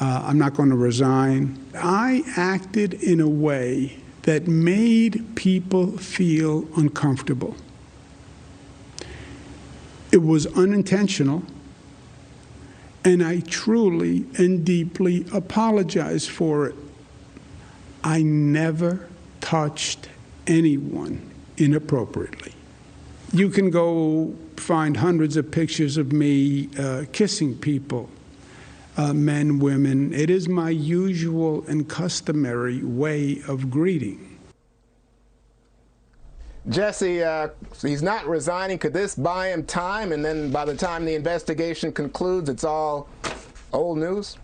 I'm not going to resign. I acted in a way that made people feel uncomfortable. It was unintentional, and I truly and deeply apologize for it. I never touched anyone inappropriately. You can go find hundreds of pictures of me kissing people, men, women. It is my usual and customary way of greeting. Jesse, he's not resigning. Could this buy him time, and then by the time the investigation concludes, it's all old news?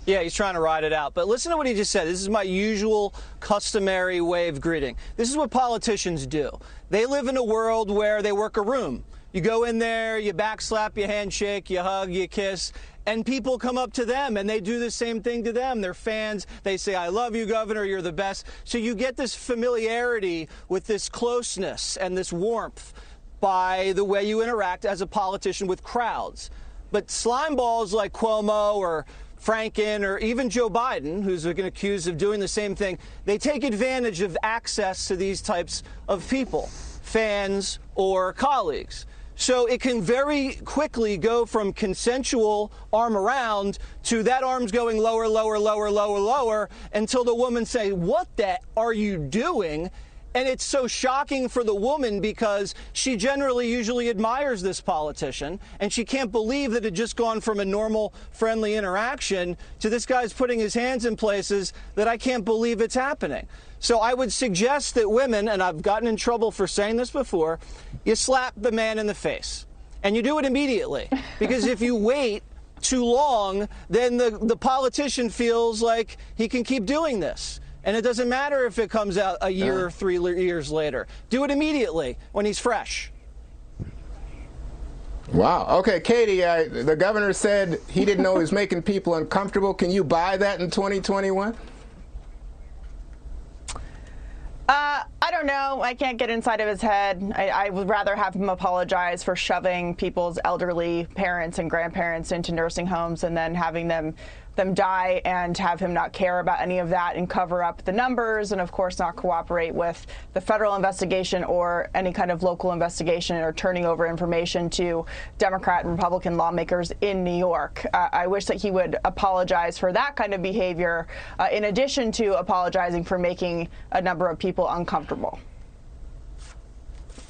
Yeah, he's trying to ride it out. But listen to what he just said. This is my usual, customary way of greeting. This is what politicians do. They live in a world where they work a room. You go in there, you backslap, you handshake, you hug, you kiss, and people come up to them, and they do the same thing to them. They're fans. They say, I love you, Governor. You're the best. So you get this familiarity with this closeness and this warmth by the way you interact as a politician with crowds. But slimeballs like Cuomo or Franken or even Joe Biden, who's been accused of doing the same thing, they take advantage of access to these types of people, fans or colleagues. So it can very quickly go from consensual arm around to that arm's going lower, lower, lower, lower, lower until the woman say, what the are you doing? And it's so shocking for the woman because she usually admires this politician, and she can't believe that it just gone from a normal, friendly interaction to this guy's putting his hands in places that I can't believe it's happening. So I would suggest that women, and I've gotten in trouble for saying this before, you slap the man in the face. And you do it immediately. Because if you wait too long, then the politician feels like he can keep doing this. And it doesn't matter if it comes out a year or 3 years later. Do it immediately when he's fresh. Wow. Okay, Katie, the governor said he didn't know he was making people uncomfortable. Can you buy that in 2021? I don't know. I can't get inside of his head. I would rather have him apologize for shoving people's elderly parents and grandparents into nursing homes and then having them die, and have him not care about any of that and cover up the numbers, and of course not cooperate with the federal investigation or any kind of local investigation or turning over information to Democrat and Republican lawmakers in New York. I wish that he would apologize for that kind of behavior in addition to apologizing for making a number of people uncomfortable.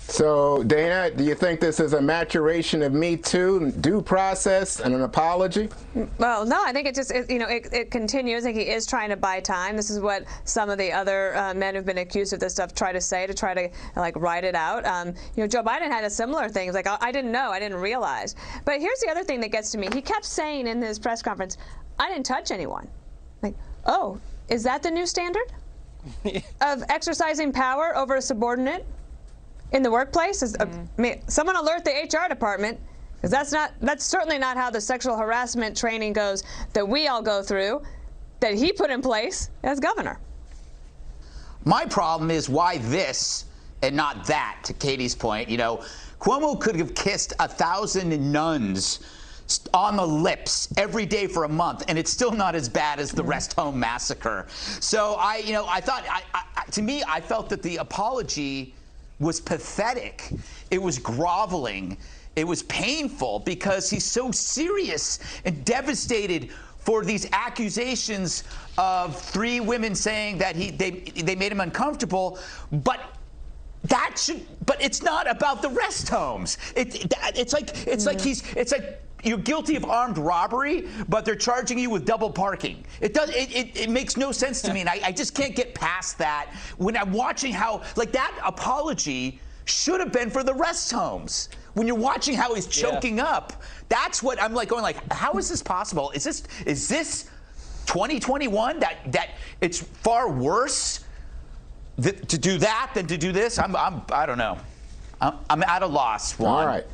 So, Dana, do you think this is a maturation of Me Too, due process, and an apology? Well, no, I think it just, it continues. I think he is trying to buy time. This is what some of the other men who've been accused of this stuff try to like write it out. Joe Biden had a similar thing. He's like, I didn't know, I didn't realize. But here's the other thing that gets to me. He kept saying in his press conference, I didn't touch anyone. Like, oh, is that the new standard of exercising power over a subordinate? In the workplace, someone alert the HR department, because that's certainly not how the sexual harassment training goes that we all go through, that he put in place as governor. My problem is why this and not that, to Katie's point. Cuomo could have kissed 1,000 nuns on the lips every day for a month, and it's still not as bad as the Rest Home massacre. So I felt that the apology was pathetic. It was groveling. It was painful because he's so serious and devastated for these accusations of 3 women saying that they made him uncomfortable, but it's not about the rest homes. It's like you're guilty of armed robbery, but they're charging you with double parking. It makes no sense to me, and I just can't get past that when I'm watching how, like, that apology should have been for the rest homes. When you're watching how he's choking up, that's what I'm going like, how is this possible? Is this 2021 that it's far worse to do that than to do this? I don't know. I'm at a loss, Juan. All right.